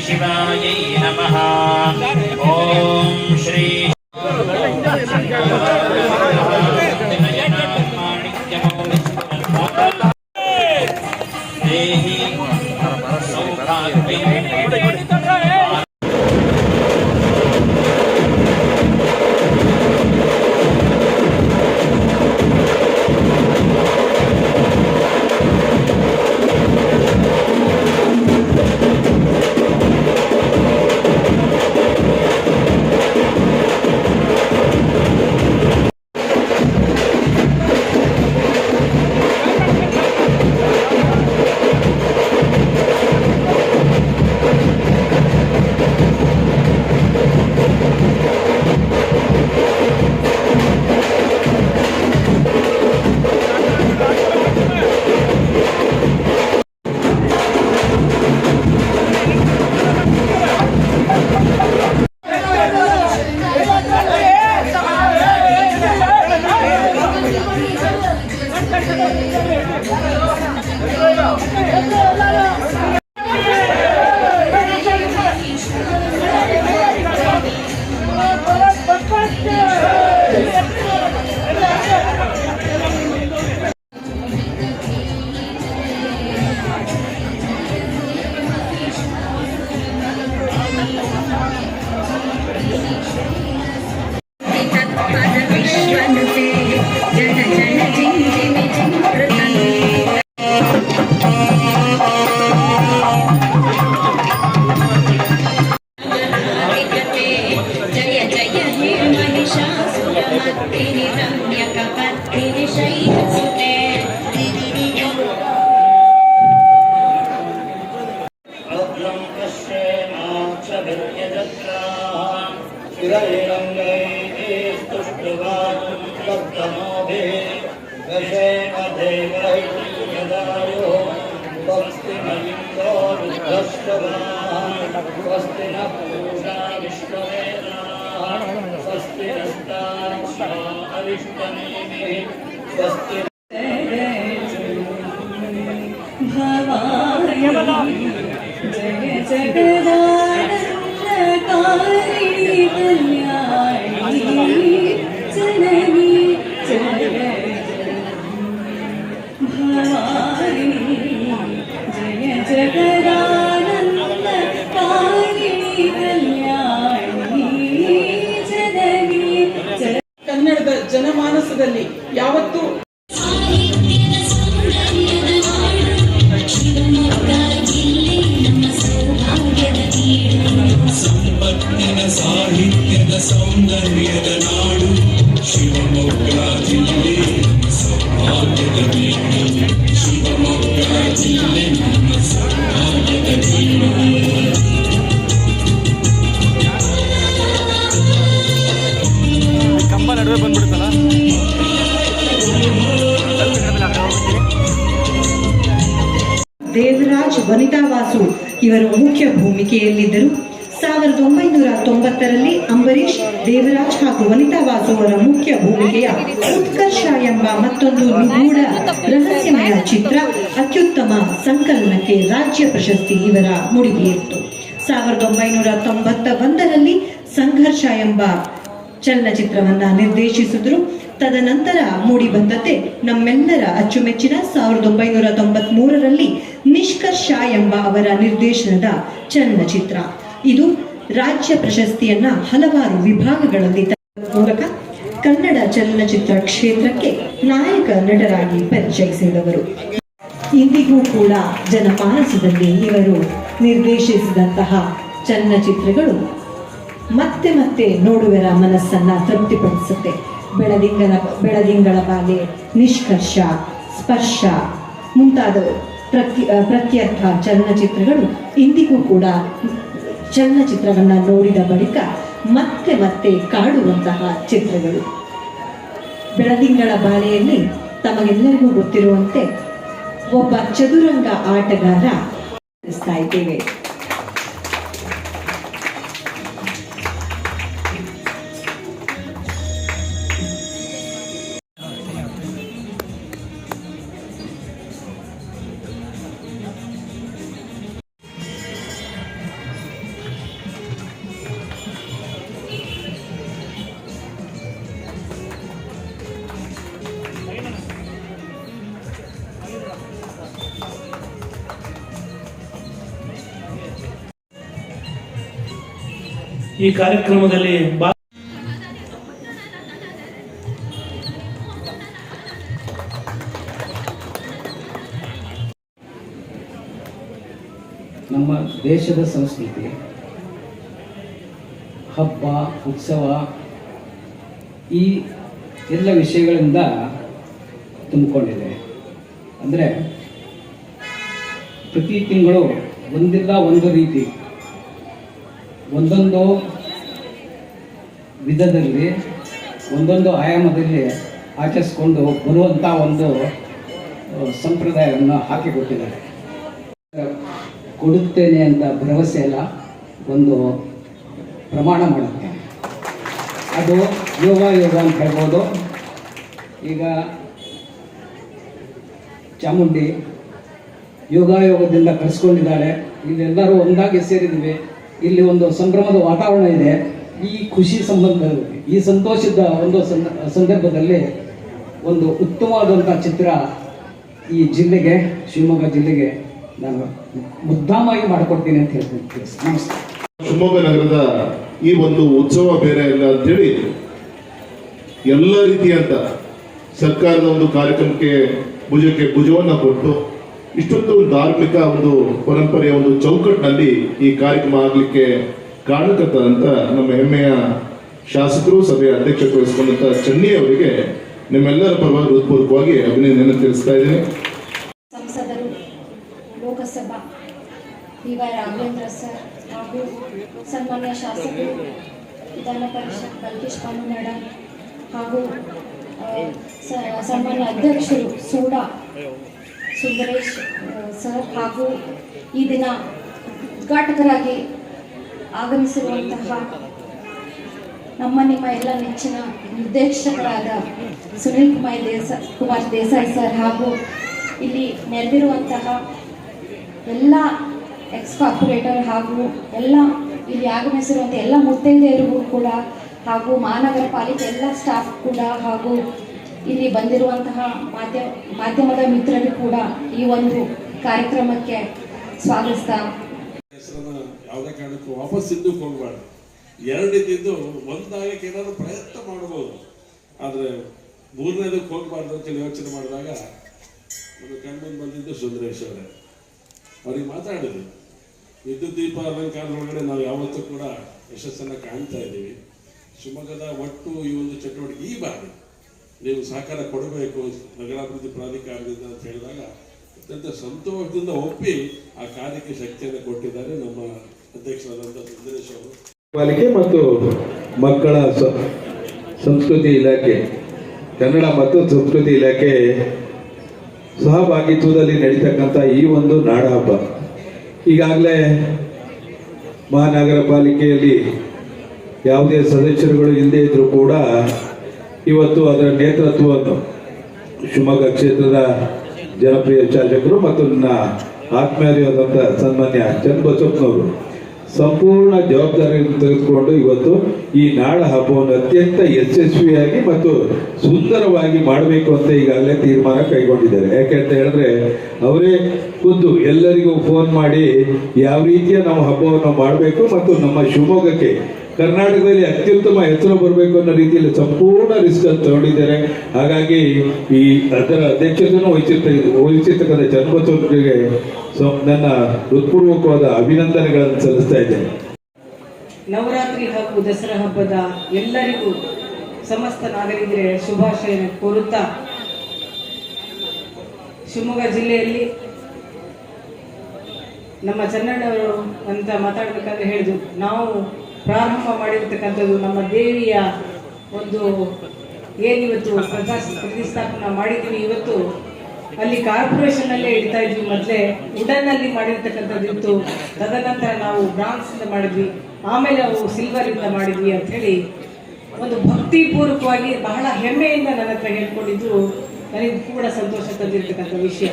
शिवायै नमः। ॐ श्री देहि सौभाग्यं ಕನ್ನಡದ ಜನಮಾನಸದಲ್ಲಿ ಯಾವತ್ತೂ ಸಂಪತ್ತಿನ ಸಾಹಿತ್ಯದ ಸೌಂದರ್ಯದ ನಾಡು ಶಿವಮೊಗ್ಗ ಜಿಲ್ಲೆ ಸೌಭಾಗ್ಯದ ಬೀಡು ಶಿವಮೊಗ್ಗ ಜಿಲ್ಲೆ ನಮ್ಮ ಸೌಭಾಗ್ಯದ ಬೀಡು ಕಂಬ ನಡುವೆ ಬಂದ್ಬಿಡುತ್ತಲ್ಲ ದೇವರಾಜ್ ವನಿತಾ ವಾಸು ಇವರು ಮುಖ್ಯ ಭೂಮಿಕೆಯಲ್ಲಿದ್ದರು. 1990ರಲ್ಲಿ ಅಂಬರೀಷ್, ದೇವರಾಜ್ ಹಾಗೂ ವನಿತಾ ವಾಸು ಅವರ ಮುಖ್ಯ ಭೂಮಿಕೆಯ ಉತ್ಕರ್ಷ ಎಂಬ ಮತ್ತೊಂದು ನಿಗೂಢ ರಹಸ್ಯಮಯ ಚಿತ್ರ ಅತ್ಯುತ್ತಮ ಸಂಕಲನಕ್ಕೆ ರಾಜ್ಯ ಪ್ರಶಸ್ತಿ ಇವರ ಮುಡಿಗೆಯಿತ್ತು. 1991ರಲ್ಲಿ ಸಂಘರ್ಷ ಎಂಬ ಚಲನಚಿತ್ರವನ್ನ ನಿರ್ದೇಶಿಸಿದ್ರು. ತದನಂತರ ಮೂಡಿ ಬಂದದ್ದೇ ನಮ್ಮೆಲ್ಲರ ಅಚ್ಚುಮೆಚ್ಚಿನ 1993ರಲ್ಲಿ ನಿಷ್ಕರ್ಷ ಎಂಬ ಅವರ ನಿರ್ದೇಶನದ ಚಲನಚಿತ್ರ. ಇದು ರಾಜ್ಯ ಪ್ರಶಸ್ತಿಯನ್ನ ಹಲವಾರು ವಿಭಾಗಗಳಲ್ಲಿ ಮೂಲಕ ಕನ್ನಡ ಚಲನಚಿತ್ರ ಕ್ಷೇತ್ರಕ್ಕೆ ನಾಯಕ ನಟರಾಗಿ ಪರಿಚಯಿಸಿದವರು. ಇಂದಿಗೂ ಕೂಡ ಜನಮಾನಸದಲ್ಲಿ ಇವರು ನಿರ್ದೇಶಿಸಿದಂತಹ ಚಲನಚಿತ್ರಗಳು ಮತ್ತೆ ಮತ್ತೆ ನೋಡುವರ ಮನಸ್ಸನ್ನ ತೃಪ್ತಿಪಡಿಸುತ್ತೆ. ಬೆಳದಿಂಗಳ ಬಾಲೆ, ನಿಷ್ಕರ್ಷ, ಸ್ಪರ್ಶ ಮುಂತಾದ ಪ್ರತ್ಯರ್ಥ ಚಲನಚಿತ್ರಗಳು ಇಂದಿಗೂ ಕೂಡ ಚಲನಚಿತ್ರವನ್ನ ನೋಡಿದ ಬಳಿಕ ಮತ್ತೆ ಮತ್ತೆ ಕಾಡುವಂತಹ ಚಿತ್ರಗಳು. ಬೆಳದಿಂಗಳ ಬಾಲೆಯಲ್ಲಿ ತಮಗೆಲ್ಲರಿಗೂ ಗೊತ್ತಿರುವಂತೆ ಒಬ್ಬ ಚದುರಂಗ ಆಟಗಾರ ಇದ್ದೇವೆ. ಈ ಕಾರ್ಯಕ್ರಮದಲ್ಲಿ ನಮ್ಮ ದೇಶದ ಸಂಸ್ಕೃತಿ ಹಬ್ಬ ಉತ್ಸವ ಈ ಎಲ್ಲ ವಿಷಯಗಳಿಂದ ತುಂಬಿಕೊಂಡಿದೆ. ಅಂದರೆ ಪ್ರತಿ ತಿಂಗಳು ಒಂದಿಲ್ಲ ಒಂದು ರೀತಿ ಒಂದೊಂದು ವಿಧದಲ್ಲಿ ಒಂದೊಂದು ಆಯಾಮದಲ್ಲಿ ಆಚರಿಸ್ಕೊಂಡು ಬರುವಂಥ ಒಂದು ಸಂಪ್ರದಾಯವನ್ನು ಹಾಕಿಕೊಟ್ಟಿದ್ದಾರೆ. ಕೊಡುತ್ತೇನೆ ಅಂತ ಭರವಸೆ ಅಲ್ಲ, ಒಂದು ಪ್ರಮಾಣ ಮಾಡುತ್ತೆ. ಅದು ಯೋಗ ಅಂತ ಹೇಳ್ಬೋದು. ಈಗ ಚಾಮುಂಡಿ ಯೋಗದಿಂದ ಕಳಿಸ್ಕೊಂಡಿದ್ದಾಳೆ. ಇಲ್ಲೆಲ್ಲರೂ ಒಂದಾಗಿ ಸೇರಿದ್ದೀವಿ. ಇಲ್ಲಿ ಒಂದು ಸಂಭ್ರಮದ ವಾತಾವರಣ ಇದೆ. ಈ ಖುಷಿ ಸಂಬಂಧದಲ್ಲಿ, ಈ ಸಂತೋಷದ ಒಂದು ಸಂದರ್ಭದಲ್ಲಿ ಒಂದು ಉತ್ತಮವಾದಂಥ ಚಿತ್ರ ಈ ಜಿಲ್ಲೆಗೆ, ಶಿವಮೊಗ್ಗ ಜಿಲ್ಲೆಗೆ ನಾನು ಮುದ್ದಾಮಾಗಿ ಮಾಡಿಕೊಡ್ತೀನಿ ಅಂತ ಹೇಳ್ತೀನಿ. ನಮಸ್ಕಾರ. ಶಿವಮೊಗ್ಗ ನಗರದ ಈ ಒಂದು ಉತ್ಸವ ಬೇರೆ ಇಲ್ಲ ಅಂತೇಳಿ ಎಲ್ಲ ರೀತಿಯಂತ ಸರ್ಕಾರದ ಒಂದು ಕಾರ್ಯಕ್ರಮಕ್ಕೆ ಭುಜವನ್ನು ಕೊಟ್ಟು ಇಷ್ಟೊಂದು ಧಾರ್ಮಿಕ ಒಂದು ಪರಂಪರೆಯ ಒಂದು ಚೌಕಟ್ಟಿನಲ್ಲಿ ಈ ಕಾರ್ಯಕ್ರಮ ಆಗಲಿಕ್ಕೆ ಕಾರಣಕರ್ತರಂತ ನಮ್ಮ ಹೆಮ್ಮೆಯ ಶಾಸಕರು, ಸಭೆಯ ಅಧ್ಯಕ್ಷತೆ ವಹಿಸಿಕೊಂಡಂತ ಚನ್ನಿ ಅವರಿಗೆ ನಿಮ್ಮೆಲ್ಲರ ಪರವಾಗಿ ಹೃತ್ಪೂರ್ವಕವಾಗಿ ಅಭಿನಂದನೆ ತಿಳಿಸ್ತಾ ಇದ್ದೀನಿ. ಸಂಸದರು, ಲೋಕಸಭಾ ಡಿ.ವೈ. ರಾಘವೇಂದ್ರ ಸರ್ ಹಾಗೂ ಸನ್ಮಾನ್ಯ ಶಾಸಕರು, ವಿಧಾನ ಪರಿಷತ್ ಬಲ್ಕೇಶ್ ಬಾನು ಮೇಡಮ್ ಹಾಗೂ ಸನ್ಮಾನ್ಯ ಅಧ್ಯಕ್ಷರು ಸೂಡಾ ಸುಂದರೇಶ್ ಸರ್ ಹಾಗೂ ಈ ದಿನ ಉದ್ಘಾಟಕರಾಗಿ ಆಗಮಿಸಿರುವಂತಹ ನಿಮ್ಮ ಎಲ್ಲ ನೆಚ್ಚಿನ ನಿರ್ದೇಶಕರಾದ ಸುನಿಲ್ ಕುಮಾರ್ ದೇಸಾಯಿ ಸರ್ ಹಾಗೂ ಇಲ್ಲಿ ನೆರೆದಿರುವಂತಹ ಎಲ್ಲ ಎಕ್ಸ್ ಕಾರ್ಪೊರೇಟರ್ ಹಾಗೂ ಎಲ್ಲ ಇಲ್ಲಿ ಆಗಮಿಸಿರುವಂಥ ಎಲ್ಲ ಮುತ್ತೈದೆಯರಿಗೂ ಕೂಡ ಹಾಗೂ ಮಹಾನಗರ ಪಾಲಿಕೆ ಎಲ್ಲ ಸ್ಟಾಫ್ ಕೂಡ ಹಾಗೂ ಇಲ್ಲಿ ಬಂದಿರುವಂತಹ ಮಾಧ್ಯಮದ ಮಿತ್ರರು ಕೂಡ ಈ ಒಂದು ಕಾರ್ಯಕ್ರಮಕ್ಕೆ ಸ್ವಾಗತಿಸ್ತಾ ಹೆಸರನ್ನು ಯಾವುದೇ ಕಾರಣಕ್ಕೂ ವಾಪಸ್ ಹಿಂದಕ್ಕೆ ಹೋಗಬಾರ್ದು. ಎರಡನೇದಿದ್ದು ಒಂದಾಗಕ್ಕೆ ಏನಾದರೂ ಪ್ರಯತ್ನ ಮಾಡ್ಬೋದು, ಆದರೆ ಮೂರನೇದಕ್ಕೆ ಹೋಗಬಾರ್ದು ಅಂತೇಳಿ ಯೋಚನೆ ಮಾಡಿದಾಗ ಒಂದು ಕಣ್ಮುಂದೆ ಬಂದಿದ್ದು ಸುಂದರೇಶ್ ಅವರೇ. ಅವ್ರಿಗೆ ಮಾತಾಡಿದ್ರು, ವಿದ್ಯುತ್ ದೀಪ ಅಲಂಕಾರದೊಳಗಡೆ ನಾವು ಯಾವತ್ತೂ ಕೂಡ ಯಶಸ್ಸನ್ನು ಕಾಣ್ತಾ ಇದ್ದೀವಿ. ಶಿವಮೊಗ್ಗದ ಒಟ್ಟು ಈ ಒಂದು ಚಟುವಟಿಕೆ ಈ ಬಾರಿ ನೀವು ಸಹಕಾರ ಕೊಡಬೇಕು ನಗರಾಭಿವೃದ್ಧಿ ಪ್ರಾಧಿಕಾರದಿಂದ ಅಂತ ಹೇಳಿದಾಗ ಅತ್ಯಂತ ಸಂತೋಷದಿಂದ ಒಪ್ಪಿ ಆ ಕಾರ್ಯಕ್ಕೆ ಶಕ್ತಿಯನ್ನು ಕೊಟ್ಟಿದ್ದಾರೆ ನಮ್ಮ ಅಧ್ಯಕ್ಷರಾದಂಥ ಸುಂದರೇಶ್ ಅವರು. ಪಾಲಿಕೆ ಮತ್ತು ಮಕ್ಕಳ ಸಂಸ್ಕೃತಿ ಇಲಾಖೆ, ಕನ್ನಡ ಮತ್ತು ಸಂಸ್ಕೃತಿ ಇಲಾಖೆ ಸಹಭಾಗಿತ್ವದಲ್ಲಿ ನಡೀತಕ್ಕಂಥ ಈ ಒಂದು ನಾಡ ಹಬ್ಬ ಈಗಾಗಲೇ ಮಹಾನಗರ ಪಾಲಿಕೆಯಲ್ಲಿ ಯಾವುದೇ ಸದಸ್ಯರುಗಳು ಇಲ್ಲದೇ ಇದ್ರೂ ಕೂಡ ಇವತ್ತು ಅದರ ನೇತೃತ್ವವನ್ನು ಶಿವಮೊಗ್ಗ ಕ್ಷೇತ್ರದ ಜನಪ್ರಿಯ ಶಾಸಕರು ಮತ್ತು ನನ್ನ ಆತ್ಮೀಯರಾದಂಥ ಸನ್ಮಾನ್ಯ ಚನ್ನಬಸಪ್ಪನವರು ಸಂಪೂರ್ಣ ಜವಾಬ್ದಾರಿಯನ್ನು ತೆಗೆದುಕೊಂಡು ಇವತ್ತು ಈ ನಾಡ ಹಬ್ಬವನ್ನು ಅತ್ಯಂತ ಯಶಸ್ವಿಯಾಗಿ ಮತ್ತು ಸುಂದರವಾಗಿ ಮಾಡಬೇಕು ಅಂತ ಈಗಾಗಲೇ ತೀರ್ಮಾನ ಕೈಗೊಂಡಿದ್ದಾರೆ. ಯಾಕೆಂತ ಹೇಳಿದ್ರೆ ಅವರೇ ಖುದ್ದು ಎಲ್ಲರಿಗೂ ಫೋನ್ ಮಾಡಿ ಯಾವ ರೀತಿಯ ನಾವು ಹಬ್ಬವನ್ನು ಮಾಡಬೇಕು ಮತ್ತು ನಮ್ಮ ಶಿವಮೊಗ್ಗಕ್ಕೆ ಕರ್ನಾಟಕದಲ್ಲಿ ಅತ್ಯುತ್ತಮ ಹೆಸರು ಬರಬೇಕು ಅನ್ನೋ ರೀತಿಯಲ್ಲಿ ಸಂಪೂರ್ಣ ರಿಸ್ಕ್ ಅನ್ನು ತಗೊಂಡಿದ್ದಾರೆ. ಹಾಗಾಗಿ ಈ ಅದರ ಅಧ್ಯಕ್ಷತೆಯನ್ನು ವಹಿಸಿರ್ತಕ್ಕಂಥ ಚನ್ನಬಸವರಿಗೆ ನನ್ನ ಹೃತ್ಪೂರ್ವಕವಾದ ಅಭಿನಂದನೆಗಳನ್ನು ಸಲ್ಲಿಸ್ತಾ ಇದ್ದೇನೆ. ನವರಾತ್ರಿ ಹಾಗೂ ದಸರಾ ಹಬ್ಬದ ಎಲ್ಲರಿಗೂ ಸಮಸ್ತ ನಾಗರಿಕರಿಗೆ ಶುಭಾಶಯ ಕೋರುತ್ತಾ, ಶಿವಮೊಗ್ಗ ಜಿಲ್ಲೆಯಲ್ಲಿ ನಮ್ಮ ಚನ್ನಣ್ಣವರು ಅಂತ ಮಾತಾಡಬೇಕಾದ್ರೆ ಹೇಳಿದ್ರು, ನಾವು ಪ್ರಾರಂಭ ಮಾಡಿರ್ತಕ್ಕಂಥದ್ದು ನಮ್ಮ ದೇವಿಯ ಒಂದು ಏನಿವತ್ತು ಪ್ರತಿಷ್ಠಾಪನೆ ಮಾಡಿದ್ದೀವಿ. ಇವತ್ತು ಅಲ್ಲಿ ಕಾರ್ಪೊರೇಷನ್ನಲ್ಲೇ ಇಡ್ತಾ ಇದ್ವಿ, ಮೊದಲೇ ವುಡನ್ನಲ್ಲಿ ಮಾಡಿರ್ತಕ್ಕಂಥದ್ದಿತ್ತು, ತದನಂತರ ನಾವು ಬ್ರಾನ್ಸಿಂದ ಮಾಡಿದ್ವಿ, ಆಮೇಲೆ ನಾವು ಸಿಲ್ವರಿಂದ ಮಾಡಿದ್ವಿ ಅಂಥೇಳಿ ಒಂದು ಭಕ್ತಿಪೂರ್ವಕವಾಗಿ ಬಹಳ ಹೆಮ್ಮೆಯಿಂದ ನನ್ನ ಹತ್ರ ಹೇಳ್ಕೊಂಡಿದ್ದು ನನಗೆ ಕೂಡ ಸಂತೋಷ ತಂದಿರ್ತಕ್ಕಂಥ ವಿಷಯ.